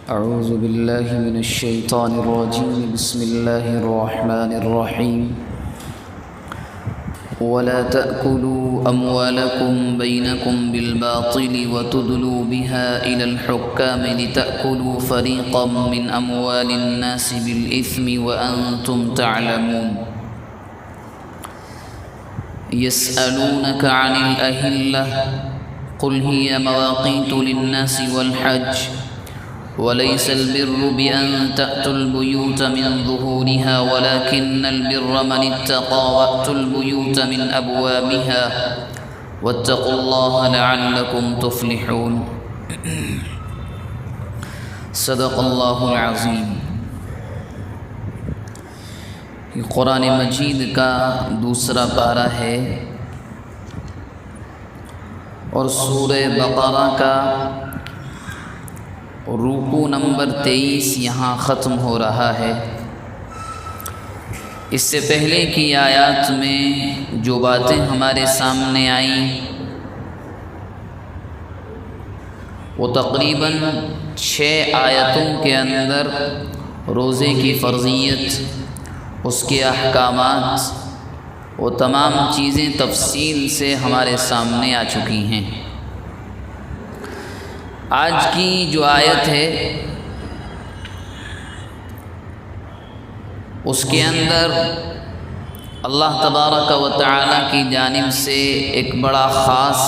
أعوذ بالله من الشيطان الرجيم بسم الله الرحمن الرحيم ولا تأكلوا أموالكم بينكم بالباطل وتدلوا بها إلى الحكام لتأكلوا فريقا من أموال الناس بالإثم وأنتم تعلمون يسألونك عن الأهلة قل هي مواقيت للناس والحج وليس البر بأن تأتوا البيوت من ظهورها ولكن البر من اتقى وأتوا البيوت من أبوابها واتقوا الله لعلكم تفلحون صدق اللہ العظیم۔ قرآن مجید کا دوسرا پارہ ہے اور سورہ بقرہ کا رکوع نمبر 23 یہاں ختم ہو رہا ہے۔ اس سے پہلے کی آیات میں جو باتیں ہمارے سامنے آئیں وہ تقریباً 6 آیتوں کے اندر روزے کی فرضیت، اس کے احکامات، وہ تمام چیزیں تفصیل سے ہمارے سامنے آ چکی ہیں۔ آج کی جو آیت ہے اس کے اندر اللہ تبارک و تعالی کی جانب سے ایک بڑا خاص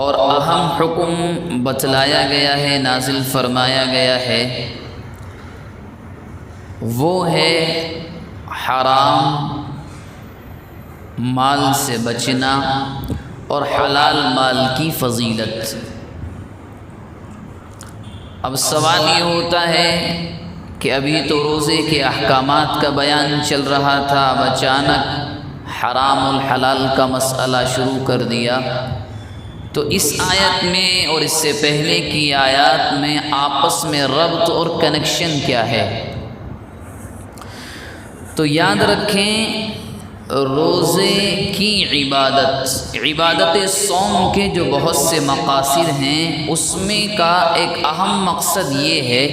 اور اہم حکم بتلایا گیا ہے، نازل فرمایا گیا ہے، وہ ہے حرام مال سے بچنا اور حلال مال کی فضیلت۔ اب سوال یہ ہوتا ہے کہ ابھی تو روزے کے احکامات کا بیان چل رہا تھا، اب اچانک حرام الحلال کا مسئلہ شروع کر دیا، تو اس آیت میں اور اس سے پہلے کی آیات میں آپس میں ربط اور کنیکشن کیا ہے؟ تو یاد رکھیں، روزے کی عبادت صوم کے جو بہت سے مقاصد ہیں، اس میں کا ایک اہم مقصد یہ ہے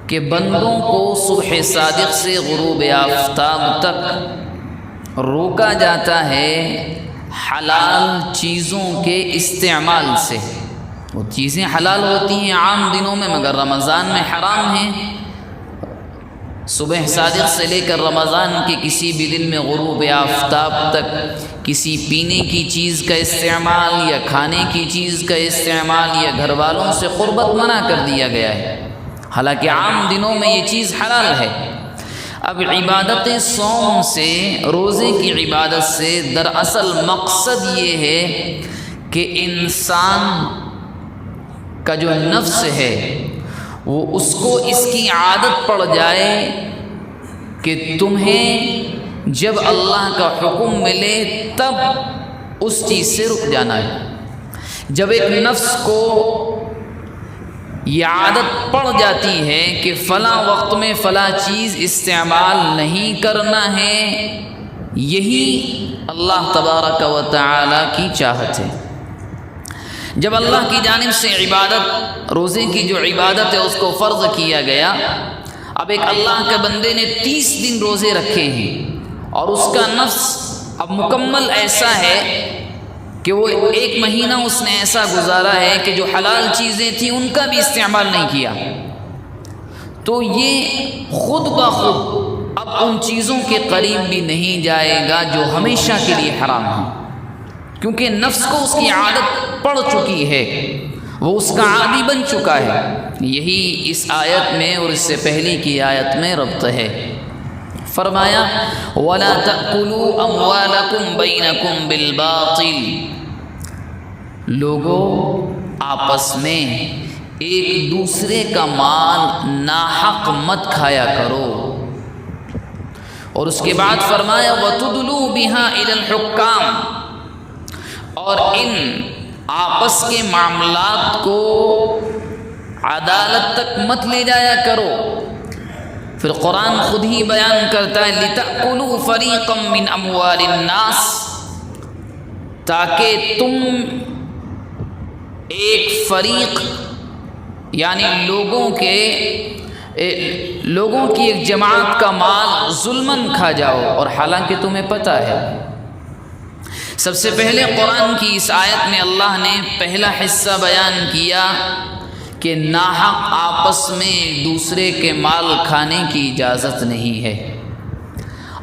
کہ بندوں کو صبح صادق سے غروب آفتاب تک روکا جاتا ہے حلال چیزوں کے استعمال سے۔ وہ چیزیں حلال ہوتی ہیں عام دنوں میں مگر رمضان میں حرام ہیں۔ صبح صادق سے لے کر رمضان کے کسی بھی دن میں غروب آفتاب تک کسی پینے کی چیز کا استعمال یا کھانے کی چیز کا استعمال یا گھر والوں سے قربت منع کر دیا گیا ہے، حالانکہ عام دنوں میں یہ چیز حلال ہے۔ اب عبادت صوم سے، روزے کی عبادت سے دراصل مقصد یہ ہے کہ انسان کا جو نفس ہے وہ اس کو اس کی عادت پڑ جائے کہ تمہیں جب اللہ کا حکم ملے تب اس چیز سے رک جانا ہے۔ جب ایک نفس کو یہ عادت پڑ جاتی ہے کہ فلاں وقت میں فلاں چیز استعمال نہیں کرنا ہے، یہی اللہ تبارک و تعالی کی چاہت ہے۔ جب اللہ کی جانب سے عبادت، روزے کی جو عبادت ہے اس کو فرض کیا گیا، اب ایک اللہ کے بندے نے 30 دن روزے رکھے ہیں اور اس کا نفس اب مکمل ایسا ہے کہ وہ 1 مہینہ اس نے ایسا گزارا ہے کہ جو حلال چیزیں تھیں ان کا بھی استعمال نہیں کیا، تو یہ خود بخود اب ان چیزوں کے قریب بھی نہیں جائے گا جو ہمیشہ کے لیے حرام ہیں، کیونکہ نفس کو اس کی عادت پڑ چکی ہے، وہ اس کا عادی بن چکا ہے۔ یہی اس آیت میں اور اس سے پہلے کی آیت میں ربط ہے۔ فرمایا وَلَا تَأْكُلُوا أَمْوَالَكُمْ بَيْنَكُمْ بِالْبَاطِلِ، لوگوں آپس میں ایک دوسرے کا مال ناحق مت کھایا کرو۔ اور اس کے بعد فرمایا وَتُدْلُوا بِهَا إِلَى الْحُكَّامِ، اور ان آپس کے معاملات کو عدالت تک مت لے جایا کرو۔ پھر قرآن خود ہی بیان کرتا ہے لِتَأْكُلُوا فَرِيقًا مِّنْ أَمْوَالِ النَّاسِ، تاکہ تم ایک فریق یعنی لوگوں کی ایک جماعت کا مال ظلماً کھا جاؤ، اور حالانکہ تمہیں پتہ ہے۔ سب سے پہلے قرآن کی اس آیت میں اللہ نے پہلا حصہ بیان کیا کہ ناحق آپس میں ایک دوسرے کے مال کھانے کی اجازت نہیں ہے۔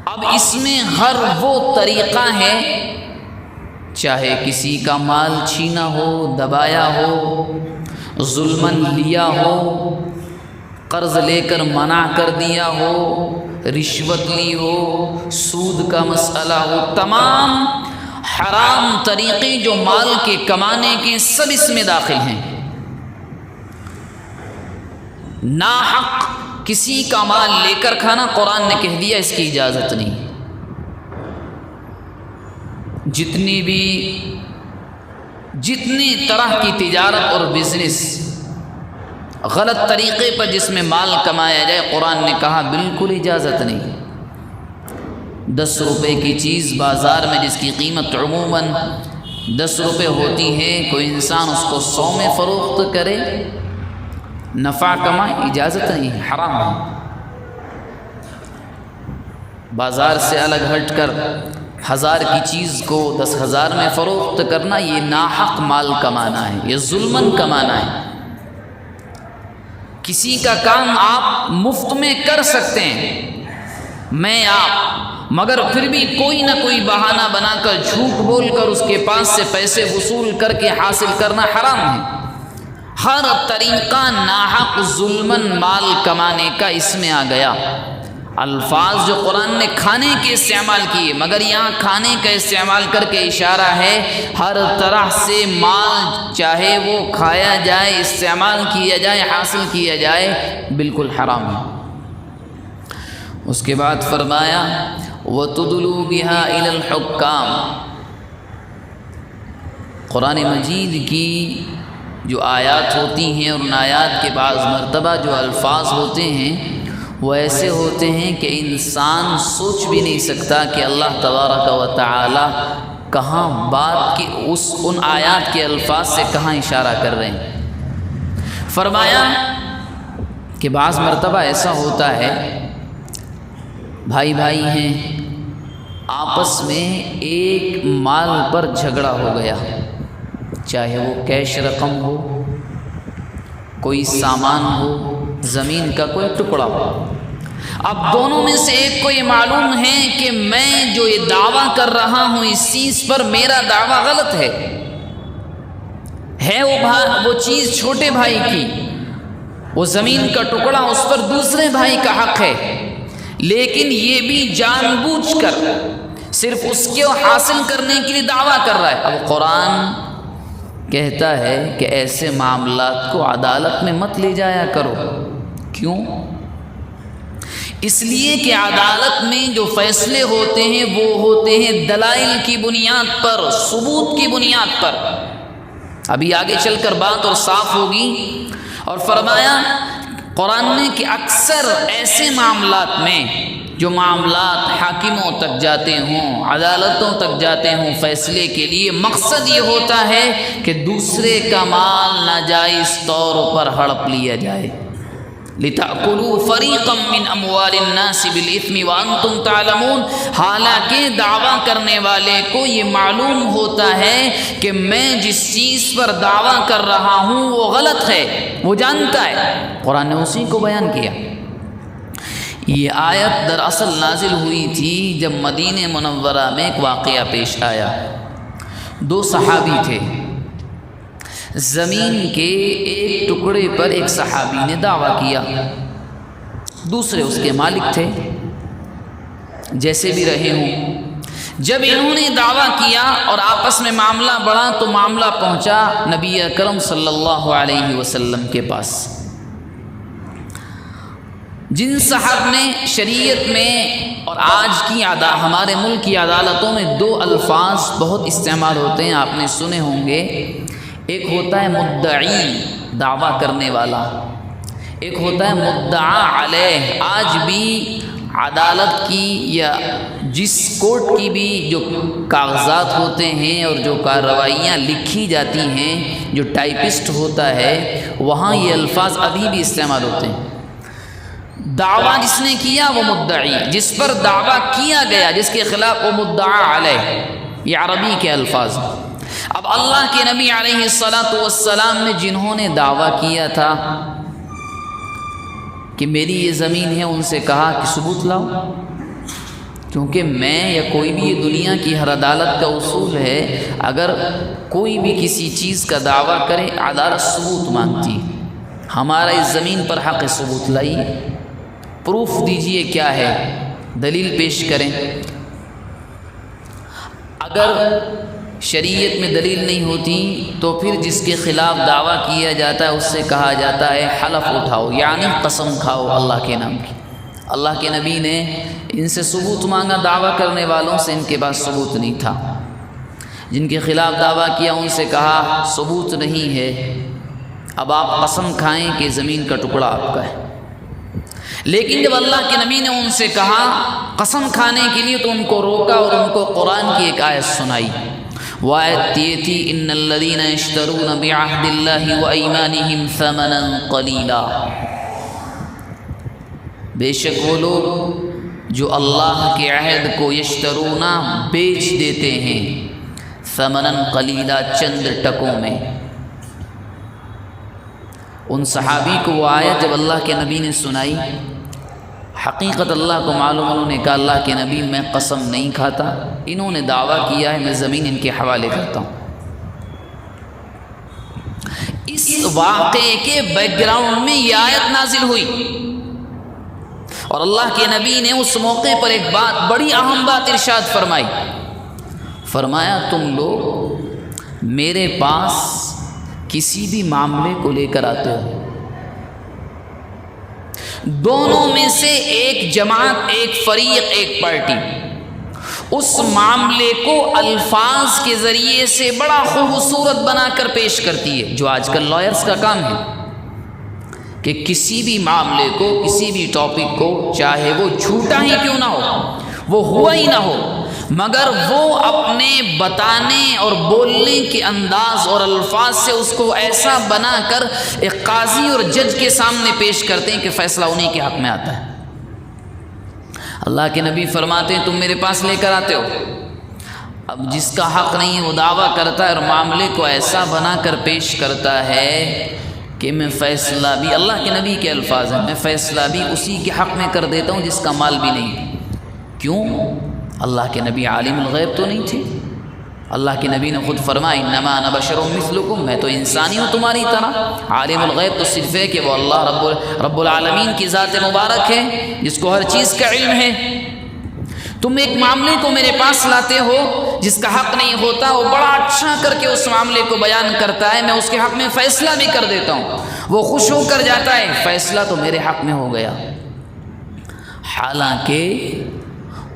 اب اس میں ہر وہ طریقہ ہے، چاہے کسی کا مال چھینا ہو، دبایا ہو، ظلماً لیا ہو، قرض لے کر منع کر دیا ہو، رشوت لی ہو، سود کا مسئلہ ہو، تمام حرام طریقے جو مال کے کمانے کے سب اس میں داخل ہیں۔ ناحق کسی کا مال لے کر کھانا، قرآن نے کہہ دیا اس کی اجازت نہیں۔ جتنی طرح کی تجارت اور بزنس غلط طریقے پر جس میں مال کمایا جائے، قرآن نے کہا بالکل اجازت نہیں۔ 10 روپے کی چیز بازار میں جس کی قیمت عموماً 10 روپے ہوتی ہے، کوئی انسان اس کو 100 میں فروخت کرے، نفع کمائے، اجازت نہیں ہے، حرام ہے۔ بازار سے الگ ہٹ کر 1000 کی چیز کو 10,000 میں فروخت کرنا، یہ ناحق مال کمانا ہے، یہ ظلماً کمانا ہے۔ کسی کا کام آپ مفت میں کر سکتے ہیں، میں آپ، مگر پھر بھی کوئی نہ کوئی بہانہ بنا کر جھوٹ بول کر اس کے پاس سے پیسے وصول کر کے حاصل کرنا حرام ہے۔ ہر طریقہ ناحق ظلماً مال کمانے کا اس میں آ گیا۔ الفاظ جو قرآن نے کھانے کے استعمال کیے، مگر یہاں کھانے کا استعمال کر کے اشارہ ہے ہر طرح سے مال، چاہے وہ کھایا جائے، استعمال کیا جائے، حاصل کیا جائے، بالکل حرام ہے۔ اس کے بعد فرمایا وَتُدْلُوا بِهَا إِلَى الْحُكَّامِ۔ قرآن مجید کی جو آیات ہوتی ہیں، اور ان آیات کے بعض مرتبہ جو الفاظ ہوتے ہیں وہ ایسے ہوتے ہیں کہ انسان سوچ بھی نہیں سکتا کہ اللہ تبارک و تعالی کہاں بات کی ان آیات کے الفاظ سے کہاں اشارہ کر رہے ہیں۔ فرمایا کہ بعض مرتبہ ایسا ہوتا ہے، بھائی ہیں، آپس میں ایک مال پر جھگڑا ہو گیا، چاہے وہ کیش رقم ہو، کوئی سامان ہو، زمین کا کوئی ٹکڑا ہو۔ اب دونوں میں سے ایک کو یہ معلوم ہے کہ میں جو یہ دعویٰ کر رہا ہوں اس چیز پر، میرا دعویٰ غلط ہے وہ چیز چھوٹے بھائی کی، وہ زمین کا ٹکڑا اس پر دوسرے بھائی کا حق ہے، لیکن یہ بھی جان بوجھ کر صرف اس کو حاصل کرنے کے لیے دعویٰ کر رہا ہے۔ اب قرآن کہتا ہے کہ ایسے معاملات کو عدالت میں مت لے جایا کرو۔ کیوں؟ اس لیے کہ عدالت میں جو فیصلے ہوتے ہیں وہ ہوتے ہیں دلائل کی بنیاد پر، ثبوت کی بنیاد پر۔ ابھی آگے چل کر بات اور صاف ہوگی۔ اور فرمایا قرآن نے کہ اکثر ایسے معاملات میں جو معاملات حاکموں تک جاتے ہوں، عدالتوں تک جاتے ہوں فیصلے کے لیے، مقصد یہ ہوتا ہے کہ دوسرے کا مال ناجائز طور پر ہڑپ لیا جائے۔ لِتَأْكُلُوا فَرِيقًا مِّنْ أَمْوَالِ النَّاسِ بِالْإِثْمِ وَأَنْتُمْ تَعْلَمُونَ۔ حالانکہ دعویٰ کرنے والے کو یہ معلوم ہوتا ہے کہ میں جس چیز پر دعویٰ کر رہا ہوں وہ غلط ہے، وہ جانتا ہے۔ قرآن نے اسی کو بیان کیا۔ یہ آیت دراصل نازل ہوئی تھی جب مدینہ منورہ میں ایک واقعہ پیش آیا۔ 2 صحابی تھے، زمین کے ایک ٹکڑے پر ایک صحابی نے دعویٰ کیا، دوسرے اس کے مالک تھے، جیسے بھی رہے ہوں۔ جب انہوں نے دعویٰ کیا اور آپس میں معاملہ بڑھا تو معاملہ پہنچا نبی اکرم صلی اللہ علیہ وسلم کے پاس۔ جن صاحب نے شریعت میں اور آج کی ہمارے ملک کی عدالتوں میں 2 الفاظ بہت استعمال ہوتے ہیں، آپ نے سنے ہوں گے۔ ایک ہوتا ہے مدعی، دعویٰ کرنے والا، ایک ہوتا ہے مدعا علیہ۔ آج بھی عدالت کی یا جس کورٹ کی بھی جو کاغذات ہوتے ہیں اور جو کارروائیاں لکھی جاتی ہیں، جو ٹائپسٹ ہوتا ہے وہاں یہ الفاظ ابھی بھی استعمال ہوتے ہیں۔ دعویٰ جس نے کیا وہ مدعی، جس پر دعویٰ کیا گیا، جس کے خلاف وہ مدعا علیہ، یہ عربی کے الفاظ۔ اب اللہ کے نبی علیہ السلام نے جنہوں نے دعویٰ کیا تھا کہ میری یہ زمین ہے، ان سے کہا کہ ثبوت لاؤ، کیونکہ میں یا کوئی بھی یہ دنیا کی ہر عدالت کا اصول ہے، اگر کوئی بھی کسی چیز کا دعویٰ کرے عدالت ثبوت مانگتی، ہمارا اس زمین پر حق ثبوت لائیے، پروف دیجئے کیا ہے، دلیل پیش کریں۔ اگر شریعت میں دلیل نہیں ہوتی تو پھر جس کے خلاف دعویٰ کیا جاتا ہے اس سے کہا جاتا ہے حلف اٹھاؤ، یعنی قسم کھاؤ اللہ کے نام کی۔ اللہ کے نبی نے ان سے ثبوت مانگا، دعویٰ کرنے والوں سے، ان کے پاس ثبوت نہیں تھا۔ جن کے خلاف دعویٰ کیا ان سے کہا ثبوت نہیں ہے، اب آپ قسم کھائیں کہ زمین کا ٹکڑا آپ کا ہے۔ لیکن جب اللہ کے نبی نے ان سے کہا قسم کھانے کے لیے تو ان کو روکا اور ان کو قرآن کی ایک آیت سنائی۔ وہ آیت یہ تھی ان الذین یشترون بعہد اللہ وایمانہم ثمنا قلیلا، بے شک وہ لوگ جو اللہ کے عہد کو یشترون بیچ دیتے ہیں، ثمنا قلیلا چند ٹکوں میں۔ ان صحابی کو وہ آیت جب اللہ کے نبی نے سنائی، حقیقت اللہ کو معلوم، انہوں نے کہا اللہ کے نبی میں قسم نہیں کھاتا، انہوں نے دعویٰ کیا ہے، میں زمین ان کے حوالے کرتا ہوں۔ اس واقعے کے بیک گراؤنڈ میں یہ آیت نازل ہوئی اور اللہ کے نبی نے اس موقع پر ایک بات، بڑی اہم بات ارشاد فرمائی۔ فرمایا تم لوگ میرے پاس کسی بھی معاملے کو لے کر آتے ہو، دونوں میں سے ایک جماعت، ایک فریق، ایک پارٹی اس معاملے کو الفاظ کے ذریعے سے بڑا خوبصورت بنا کر پیش کرتی ہے، جو آج کل لائرز کا کام ہے کہ کسی بھی معاملے کو، کسی بھی ٹاپک کو، چاہے وہ جھوٹا ہی کیوں نہ ہو، وہ ہوا ہی نہ ہو، مگر وہ اپنے بتانے اور بولنے کے انداز اور الفاظ سے اس کو ایسا بنا کر ایک قاضی اور جج کے سامنے پیش کرتے ہیں کہ فیصلہ انہیں کے حق میں آتا ہے۔ اللہ کے نبی فرماتے ہیں تم میرے پاس لے کر آتے ہو، اب جس کا حق نہیں ہے وہ دعویٰ کرتا ہے اور معاملے کو ایسا بنا کر پیش کرتا ہے کہ میں فیصلہ بھی، اللہ کے نبی کے الفاظ ہیں، میں فیصلہ بھی اسی کے حق میں کر دیتا ہوں جس کا مال بھی نہیں۔ کیوں؟ اللہ کے نبی عالم الغیب تو نہیں تھے؟ اللہ کے نبی نے خود فرمایا انما انا بشر مثلکم، میں تو انسانی ہوں تمہاری طرح۔ عالم الغیب تو صرف ہے کہ وہ اللہ رب العالمین کی ذات مبارک ہے جس کو ہر چیز کا علم ہے۔ تم ایک معاملے کو میرے پاس لاتے ہو جس کا حق نہیں ہوتا، وہ بڑا اچھا کر کے اس معاملے کو بیان کرتا ہے، میں اس کے حق میں فیصلہ بھی کر دیتا ہوں، وہ خوش ہو کر جاتا ہے، فیصلہ تو میرے حق میں ہو گیا۔ حالانکہ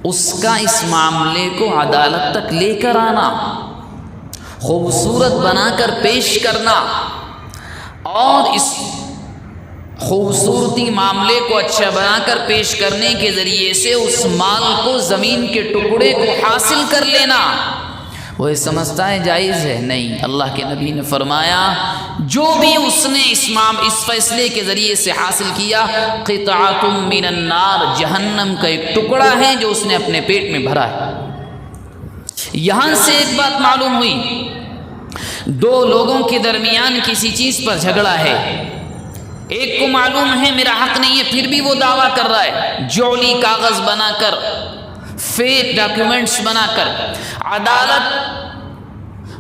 اس کا اس معاملے کو عدالت تک لے کر آنا، خوبصورت بنا کر پیش کرنا اور اس خوبصورتی معاملے کو اچھا بنا کر پیش کرنے کے ذریعے سے اس مال کو، زمین کے ٹکڑے کو حاصل کر لینا، وہ یہ سمجھتا ہے جائز ہے؟ نہیں، اللہ کے نبی نے فرمایا جو بھی اس نے اس فیصلے کے ذریعے سے حاصل کیا، قطعۃ من النار، جہنم کا ایک ٹکڑا ہے جو اس نے اپنے پیٹ میں بھرا ہے۔ یہاں سے ایک بات معلوم ہوئی، دو لوگوں کے درمیان کسی چیز پر جھگڑا ہے، ایک کو معلوم ہے میرا حق نہیں ہے، پھر بھی وہ دعویٰ کر رہا ہے، جعلی کاغذ بنا کر، فیک ڈاکیومنٹس بنا کر، عدالت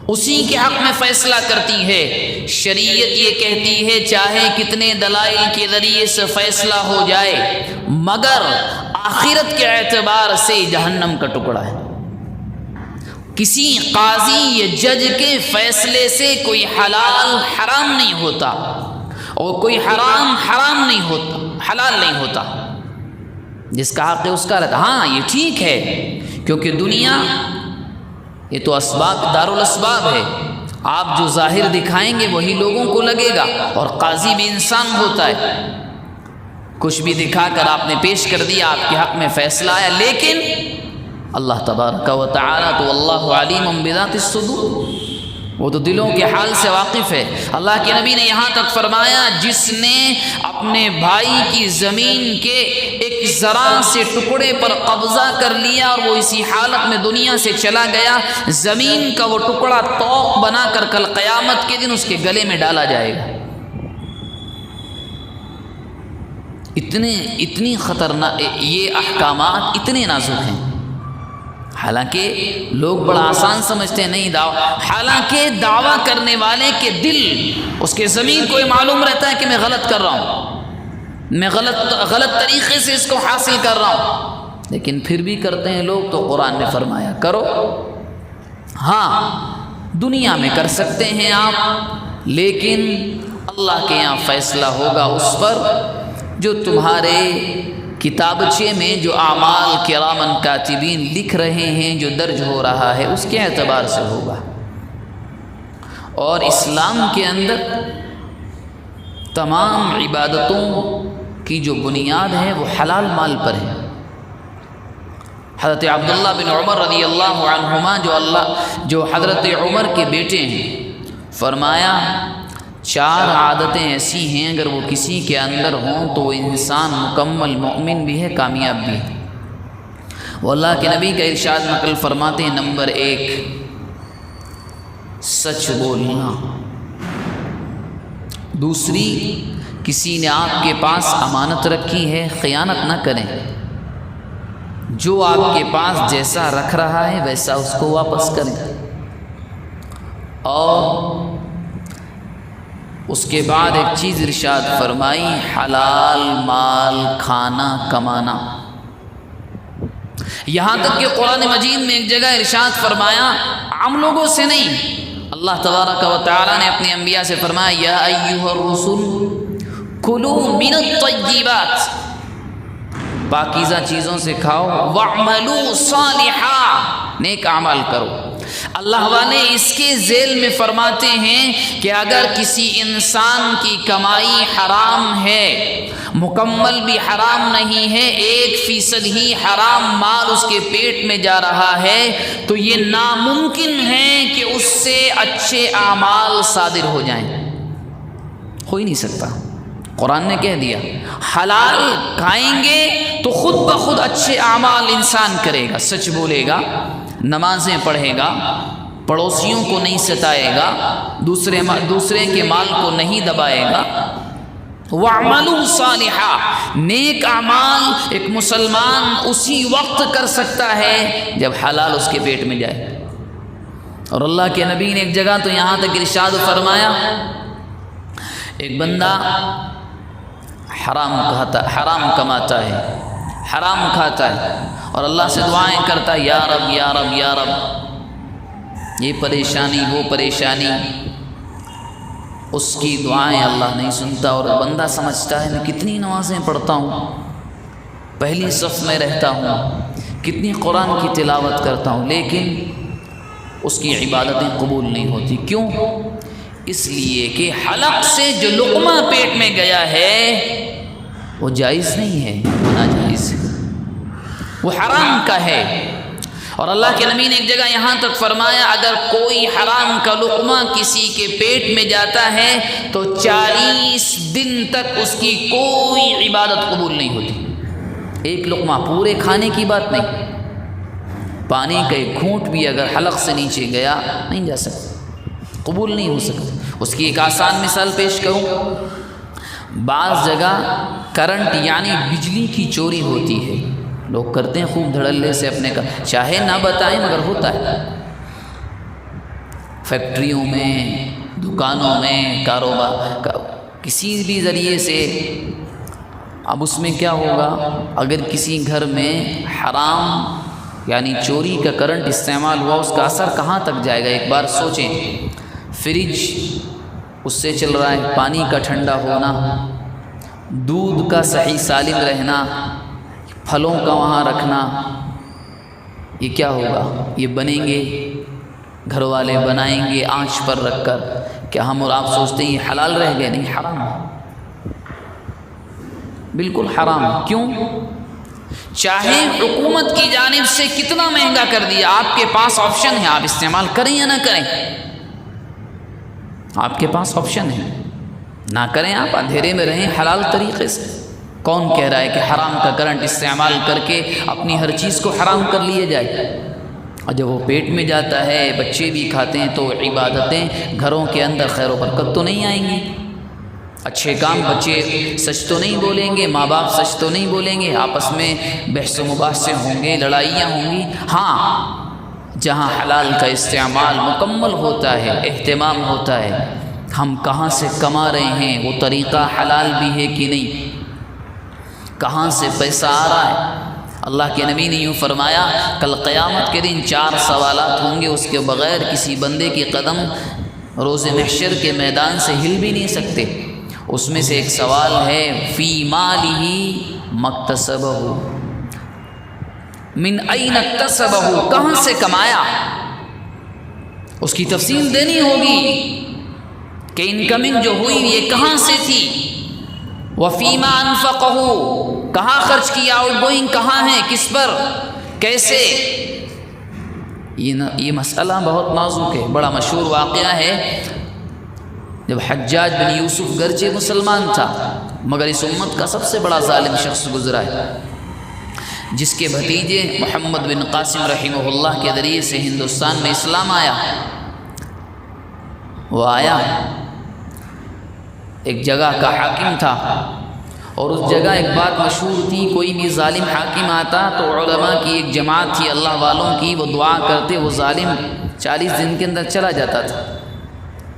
اسی کے حق میں فیصلہ کرتی ہے۔ شریعت یہ کہتی ہے چاہے کتنے دلائل کے ذریعے سے فیصلہ ہو جائے مگر آخرت کے اعتبار سے جہنم کا ٹکڑا ہے۔ کسی قاضی یا جج کے فیصلے سے کوئی حلال حرام نہیں ہوتا اور کوئی حرام نہیں ہوتا، حلال نہیں ہوتا، جس کا حق ہے اس کا رہتا۔ ہاں یہ ٹھیک ہے کیونکہ دنیا یہ تو اسباب، دارالاسباب ہے، آپ جو ظاہر دکھائیں گے وہی لوگوں کو لگے گا، اور قاضی بھی انسان ہوتا ہے، کچھ بھی دکھا کر آپ نے پیش کر دیا، آپ کے حق میں فیصلہ آیا، لیکن اللہ تبارک و تعالیٰ تو اللہ علیم بذات الصدور، وہ تو دلوں کے حال سے واقف ہے۔ اللہ کے نبی نے یہاں تک فرمایا جس نے اپنے بھائی کی زمین کے ایک ذرا سے ٹکڑے پر قبضہ کر لیا اور وہ اسی حالت میں دنیا سے چلا گیا، زمین کا وہ ٹکڑا توق بنا کر کل قیامت کے دن اس کے گلے میں ڈالا جائے گا۔ اتنی خطرناک یہ احکامات اتنے نازک ہیں، حالانکہ لوگ بڑا آسان سمجھتے ہیں، نہیں حالانکہ دعویٰ کرنے والے کے دل، اس کے زمین کو یہ معلوم رہتا ہے کہ میں غلط کر رہا ہوں، میں غلط طریقے سے اس کو حاصل کر رہا ہوں، لیکن پھر بھی کرتے ہیں لوگ۔ تو قرآن نے فرمایا کرو، ہاں دنیا میں کر سکتے ہیں آپ، لیکن اللہ کے یہاں فیصلہ ہوگا اس پر جو تمہارے کتابچے میں جو اعمال کرامن کاتبین لکھ رہے ہیں، جو درج ہو رہا ہے اس کے اعتبار سے ہوگا۔ اور اسلام کے اندر تمام عبادتوں کی جو بنیاد ہے وہ حلال مال پر ہے۔ حضرت عبداللہ بن عمر رضی اللہ عنہما جو حضرت عمر کے بیٹے ہیں، فرمایا 4 عادتیں ایسی ہیں اگر وہ کسی کے اندر ہوں تو وہ انسان مکمل مومن بھی ہے، کامیاب بھی ہے۔ وہ اللہ کے نبی کا ارشاد نقل فرماتے ہیں، نمبر 1 سچ بولنا، دوسری کسی نے آپ کے پاس امانت رکھی ہے خیانت نہ کریں، جو آپ کے پاس جیسا رکھ رہا ہے ویسا اس کو واپس کریں، اور اس کے بعد ایک چیز ارشاد فرمائی، حلال مال کھانا کمانا۔ یہاں تک کہ قرآن مجید میں ایک جگہ ارشاد فرمایا عام لوگوں سے نہیں، اللہ تبارک و تعالی نے اپنے انبیاء سے فرمایا یا ایھا الرسل کلوا من الطیبات، پاکیزہ چیزوں سے کھاؤ، واعملوا صالحا، نیک اعمال کرو۔ اللہ والے اس کے ذیل میں فرماتے ہیں کہ اگر کسی انسان کی کمائی حرام ہے، مکمل بھی حرام نہیں ہے، 1% ہی حرام مال اس کے پیٹ میں جا رہا ہے، تو یہ ناممکن ہے کہ اس سے اچھے اعمال صادر ہو جائیں، ہو ہی نہیں سکتا۔ قرآن نے کہہ دیا حلال کھائیں گے تو خود بخود اچھے اعمال انسان کرے گا، سچ بولے گا، نمازیں پڑھے گا، پڑوسیوں کو نہیں ستائے گا، دوسرے کے مال کو نہیں دبائے گا۔ وَاعْمَلُوا صَالِحًا، نیک اعمال ایک مسلمان اسی وقت کر سکتا ہے جب حلال اس کے پیٹ میں جائے۔ اور اللہ کے نبی نے ایک جگہ تو یہاں تک ارشاد فرمایا، ایک بندہ حرام کماتا ہے، حرام کھاتا ہے اور اللہ سے دعائیں کرتا ہے، یا رب یا رب یا رب، یہ پریشانی وہ پریشانی، اس کی دعائیں اللہ نہیں سنتا، اور بندہ سمجھتا ہے میں کتنی نمازیں پڑھتا ہوں، پہلی صف میں رہتا ہوں، کتنی قرآن کی تلاوت کرتا ہوں، لیکن اس کی عبادتیں قبول نہیں ہوتی۔ کیوں؟ اس لیے کہ حلق سے جو لقمہ پیٹ میں گیا ہے وہ جائز نہیں ہے، ناجائز ہے، وہ حرام کا ہے۔ اور اللہ کے نبی نے ایک جگہ یہاں تک فرمایا اگر کوئی حرام کا لقمہ کسی کے پیٹ میں جاتا ہے تو 40 دن تک اس کی کوئی عبادت قبول نہیں ہوتی۔ ایک لقمہ، پورے کھانے کی بات نہیں، پانی کا ایک گھونٹ بھی اگر حلق سے نیچے گیا نہیں جا سکتا، قبول نہیں ہو سکتا۔ اس کی ایک آسان مثال پیش کروں، بعض جگہ کرنٹ یعنی بجلی کی چوری ہوتی ہے، لوگ کرتے ہیں خوب دھڑلے سے اپنے کا، چاہے نہ بتائیں مگر ہوتا ہے، فیکٹریوں میں، دکانوں میں، کاروبار کسی بھی ذریعے سے۔ اب اس میں کیا ہوگا، اگر کسی گھر میں حرام یعنی چوری کا کرنٹ استعمال ہوا، اس کا اثر کہاں تک جائے گا؟ ایک بار سوچیں، فریج اس سے چل رہا ہے، پانی کا ٹھنڈا ہونا، دودھ کا صحیح سالم رہنا، پھلوں کا وہاں رکھنا، یہ کیا ہوگا؟ یہ بنیں گے، گھر والے بنائیں گے آنچ پر رکھ کر، کیا ہم اور آپ سوچتے ہیں یہ حلال رہ گئے؟ نہیں، حرام، بالکل حرام۔ کیوں؟ چاہے حکومت کی جانب سے کتنا مہنگا کر دیا، آپ کے پاس آپشن ہے، آپ استعمال کریں یا نہ کریں، آپ کے پاس آپشن ہے، نہ کریں، آپ اندھیرے میں رہیں حلال طریقے سے۔ کون کہہ رہا ہے کہ حرام کا کرنٹ استعمال کر کے اپنی ہر چیز کو حرام کر لیا جائے؟ اور جب وہ پیٹ میں جاتا ہے، بچے بھی کھاتے ہیں، تو عبادتیں گھروں کے اندر خیر و برکت تو نہیں آئیں گی، اچھے کام، بچے سچ تو نہیں بولیں گے، ماں باپ سچ تو نہیں بولیں گے، آپس میں بحث و مباحثے ہوں گے، لڑائیاں ہوں گی۔ ہاں، جہاں حلال کا استعمال مکمل ہوتا ہے، اہتمام ہوتا ہے، ہم کہاں سے کما رہے ہیں، وہ طریقہ حلال بھی ہے کہ نہیں، کہاں سے پیسہ آ رہا ہے۔ اللہ کے نبی نے یوں فرمایا، کل قیامت کے دن 4 سوالات ہوں گے، اس کے بغیر کسی بندے کی قدم روز محشر کے میدان سے ہل بھی نہیں سکتے۔ اس میں سے ایک سوال ہے، فی مالہ مکتسبہ، من این اکتسبہ، کہاں سے کمایا، اس کی تفصیل دینی ہوگی کہ انکمنگ جو ہوئی یہ کہاں سے تھی، وفیما انفقہ، کہاں خرچ کیا، آؤٹ گوئنگ کہاں ہے، کس پر، کیسے۔ یہ مسئلہ بہت نازک ہے، بڑا مشہور واقعہ ہے۔ جب حجاج بن یوسف گرچہ مسلمان تھا مگر اس امت کا سب سے بڑا ظالم شخص گزرا ہے، جس کے بھتیجے محمد بن قاسم رحمہ اللہ کے ذریعے سے ہندوستان میں اسلام آیا۔ وہ آیا، ایک جگہ کا حاکم تھا، اور اس جگہ ایک بات مشہور تھی، کوئی بھی ظالم حاکم آتا تو علماء کی ایک جماعت تھی اللہ والوں کی، وہ دعا کرتے، وہ ظالم 40 دن کے اندر چلا جاتا تھا،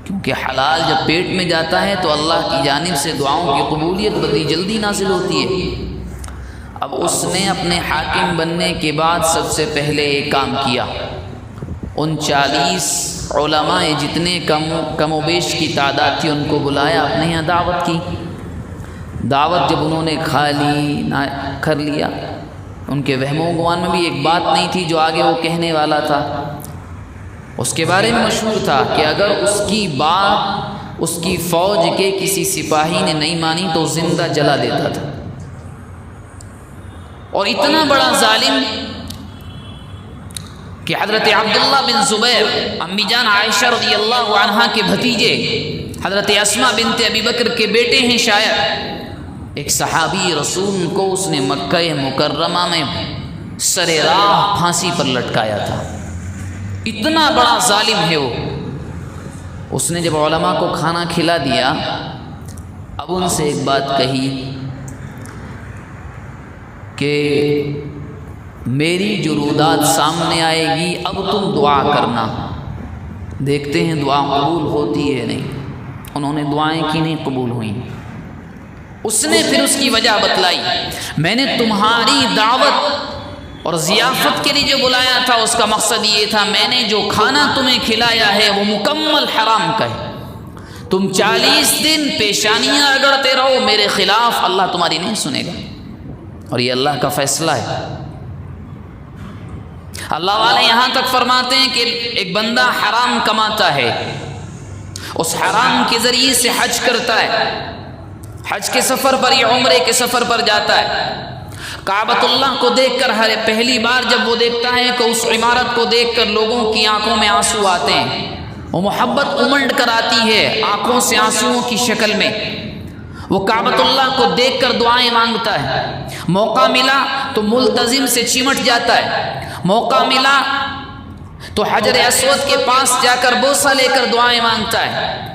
کیونکہ حلال جب پیٹ میں جاتا ہے تو اللہ کی جانب سے دعاؤں کی قبولیت بڑی جلدی نازل ہوتی ہے۔ اب اس نے اپنے حاکم بننے کے بعد سب سے پہلے ایک کام کیا، ان 40 علماء جتنے کم و بیش کی تعداد تھی ان کو بلایا، اپنے یہاں دعوت کی۔ دعوت جب انہوں نے کھا لی، کر لیا، ان کے وہم و گمان میں بھی ایک بات نہیں تھی جو آگے وہ کہنے والا تھا۔ اس کے بارے میں مشہور تھا کہ اگر اس کی بات اس کی فوج کے کسی سپاہی نے نہیں مانی تو زندہ جلا دیتا تھا۔ اور اتنا بڑا ظالم کہ حضرت عبداللہ بن زبیر، امی جان عائشہ رضی اللہ عنہا کے بھتیجے، حضرت اسماء بنت ابی بکر کے بیٹے ہیں شاید، ایک صحابی رسول کو اس نے مکہ مکرمہ میں سر راہ پھانسی پر لٹکایا تھا۔ اتنا بڑا ظالم ہے وہ۔ اس نے جب علماء کو کھانا کھلا دیا، اب ان سے ایک بات کہی کہ میری جو رودات سامنے آئے گی اب تم دعا کرنا، دیکھتے ہیں دعا قبول ہوتی ہے نہیں۔ انہوں نے دعائیں کی، نہیں قبول ہوئیں۔ اس نے پھر اس کی وجہ بتلائی، میں نے تمہاری دعوت اور ضیافت کے لیے جو بلایا تھا اس کا مقصد یہ تھا، میں نے جو کھانا تمہیں کھلایا ہے وہ مکمل حرام کا ہے، تم 40 دن پیشانیاں رگڑتے رہو میرے خلاف، اللہ تمہاری نہیں سنے گا، اور یہ اللہ کا فیصلہ ہے۔ اللہ والے یہاں تک فرماتے ہیں کہ ایک بندہ حرام کماتا ہے، اس حرام کے ذریعے سے حج کرتا ہے، حج کے سفر پر یا عمرے کے سفر پر جاتا ہے، کعبۃ اللہ کو دیکھ کر ہر پہلی بار جب وہ دیکھتا ہے کہ اس عمارت کو دیکھ کر لوگوں کی آنکھوں میں آنسو آتے ہیں، وہ محبت امنڈ کر آتی ہے آنکھوں سے آنسوؤں کی شکل میں، وہ کعبۃ اللہ کو دیکھ کر دعائیں مانگتا ہے، موقع ملا تو ملتزم سے چمٹ جاتا ہے، موقع ملا تو حجر اسود کے پاس جا کر بوسہ لے کر دعائیں مانگتا ہے،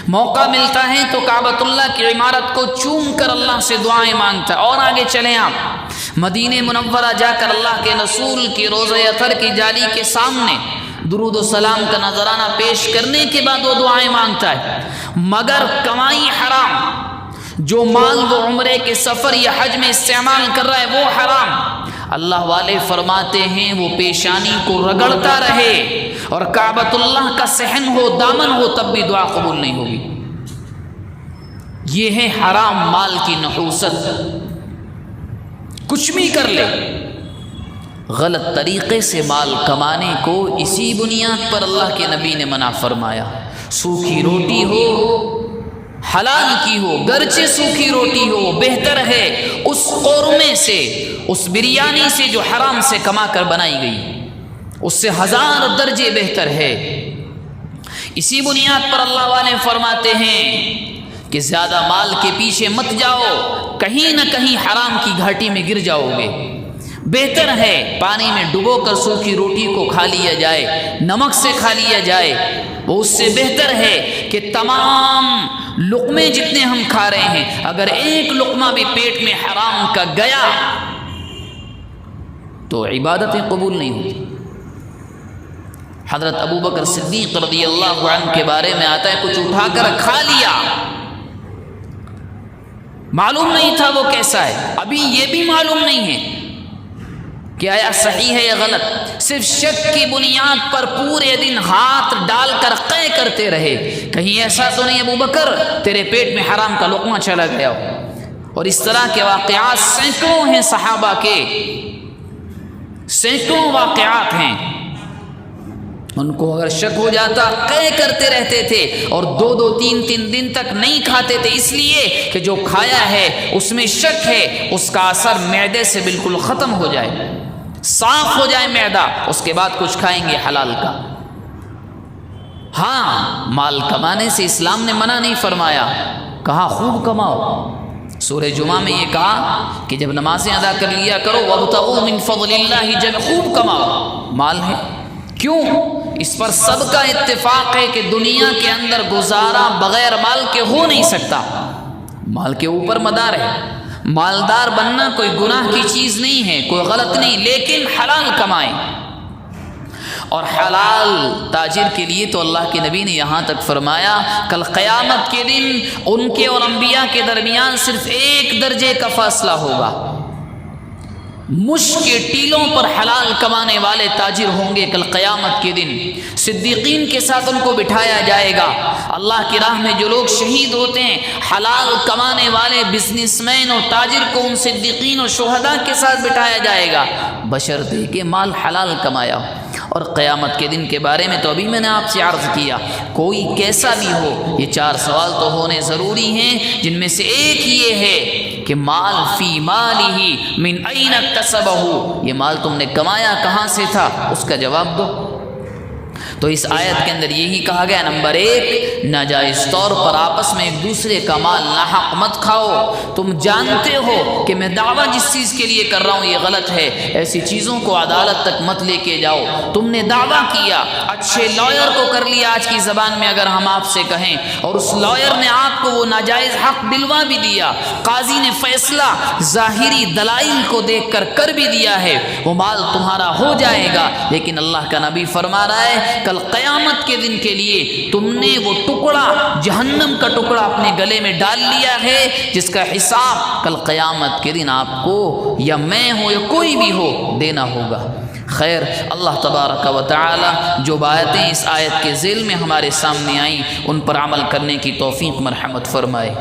موقع ملتا ہے تو کعبۃ اللہ کی عمارت کو چوم کر اللہ سے دعائیں مانگتا ہے۔ اور آگے چلیں آپ، مدینہ منورہ جا کر اللہ کے رسول کی روضہ اطہر کی جالی کے سامنے درود و سلام کا نذرانہ پیش کرنے کے بعد وہ دعائیں مانگتا ہے، مگر کمائی حرام، جو مال وہ عمرے کے سفر یا حج میں استعمال کر رہا ہے وہ حرام۔ اللہ والے فرماتے ہیں وہ پیشانی کو رگڑتا رہے اور کعبۃ اللہ کا صحن ہو، دامن ہو، تب بھی دعا قبول نہیں ہوگی۔ یہ ہے حرام مال کی نحوست، کچھ بھی کر لے، غلط طریقے سے مال کمانے کو اسی بنیاد پر اللہ کے نبی نے منع فرمایا۔ سوکھی روٹی ہو حلال کی ہو، گرچہ سوکھی روٹی ہو، بہتر ہے اس قورمے سے، اس بریانی سے جو حرام سے کما کر بنائی گئی، اس سے 1000 درجے بہتر ہے۔ اسی بنیاد پر اللہ والے فرماتے ہیں کہ زیادہ مال کے پیچھے مت جاؤ، کہیں نہ کہیں حرام کی گھاٹی میں گر جاؤ گے۔ بہتر ہے پانی میں ڈبو کر سوکھی روٹی کو کھا لیا جائے، نمک سے کھا لیا جائے، وہ اس سے بہتر ہے کہ تمام لقمے جتنے ہم کھا رہے ہیں اگر ایک لقمہ بھی پیٹ میں حرام کا گیا تو عبادتیں قبول نہیں ہوتی۔ حضرت ابو بکر صدیق رضی اللہ عنہ کے بارے میں آتا ہے کچھ اٹھا کر کھا لیا، معلوم نہیں تھا وہ کیسا ہے، ابھی یہ بھی معلوم نہیں ہے کہ آیا صحیح ہے یا غلط، صرف شک کی بنیاد پر پورے دن ہاتھ ڈال کر قے کرتے رہے، کہیں ایسا تو نہیں ابو بکر تیرے پیٹ میں حرام کا لقمہ چلا گیا ہو۔ اور اس طرح کے واقعات سینکڑوں ہیں، صحابہ کے سینکڑوں واقعات ہیں، ان کو اگر شک ہو جاتا قے کرتے رہتے تھے اور 2 3 دن تک نہیں کھاتے تھے، اس لیے کہ جو کھایا ہے اس میں شک ہے، اس کا اثر معدے سے بالکل ختم ہو جائے، صاف ہو جائے معدہ، اس کے بعد کچھ کھائیں گے حلال کا۔ ہاں مال کمانے سے اسلام نے منع نہیں فرمایا، کہا خوب کماؤ۔ سورہ جمعہ میں یہ کہا کہ جب نمازیں ادا کر لیا کرو وابتغوا من فضل اللہ، جب خوب کماؤ، مال ہے۔ کیوں؟ اس پر سب کا اتفاق ہے کہ دنیا کے اندر گزارا بغیر مال کے ہو نہیں سکتا، مال کے اوپر مدار ہے، مالدار بننا کوئی گناہ کی چیز نہیں ہے، کوئی غلط نہیں، لیکن حلال کمائیں۔ اور حلال تاجر کے لیے تو اللہ کے نبی نے یہاں تک فرمایا کل قیامت کے دن ان کے اور انبیاء کے درمیان صرف 1 درجے کا فاصلہ ہوگا، مشک کے ٹیلوں پر حلال کمانے والے تاجر ہوں گے کل قیامت کے دن، صدیقین کے ساتھ ان کو بٹھایا جائے گا۔ اللہ کی راہ میں جو لوگ شہید ہوتے ہیں، حلال کمانے والے بزنس مین اور تاجر کو ان صدیقین اور شہداء کے ساتھ بٹھایا جائے گا، بشرطے کہ مال حلال کمایا ہو۔ اور قیامت کے دن کے بارے میں تو ابھی میں نے آپ سے عرض کیا، کوئی کیسا بھی ہو، یہ 4 سوال تو ہونے ضروری ہیں، جن میں سے ایک یہ ہے کہ مال فی مالہ من این اکتسبہ، یہ مال تم نے کمایا کہاں سے تھا، اس کا جواب دو۔ تو اس آیت کے اندر یہی کہا گیا، نمبر 1 ناجائز طور پر آپس میں ایک دوسرے کا مال ناحق مت کھاؤ۔ تم جانتے ہو کہ میں دعویٰ جس چیز کے لیے کر رہا ہوں یہ غلط ہے، ایسی چیزوں کو عدالت تک مت لے کے جاؤ۔ تم نے دعویٰ کیا، اچھے لائر کو کر لیا آج کی زبان میں اگر ہم آپ سے کہیں، اور اس لائر نے آپ کو وہ ناجائز حق دلوا بھی دیا، قاضی نے فیصلہ ظاہری دلائل کو دیکھ کر بھی دیا ہے، وہ مال تمہارا ہو جائے گا۔ لیکن اللہ کا نبی فرما رہا ہے کل قیامت کے دن کے لیے تم نے وہ ٹکڑا، جہنم کا ٹکڑا اپنے گلے میں ڈال لیا ہے، جس کا حساب کل قیامت کے دن آپ کو یا میں ہو یا کوئی بھی ہو دینا ہوگا۔ خیر، اللہ تبارک و تعالی جو باتیں اس آیت کے ذیل میں ہمارے سامنے آئیں ان پر عمل کرنے کی توفیق مرحمت فرمائے۔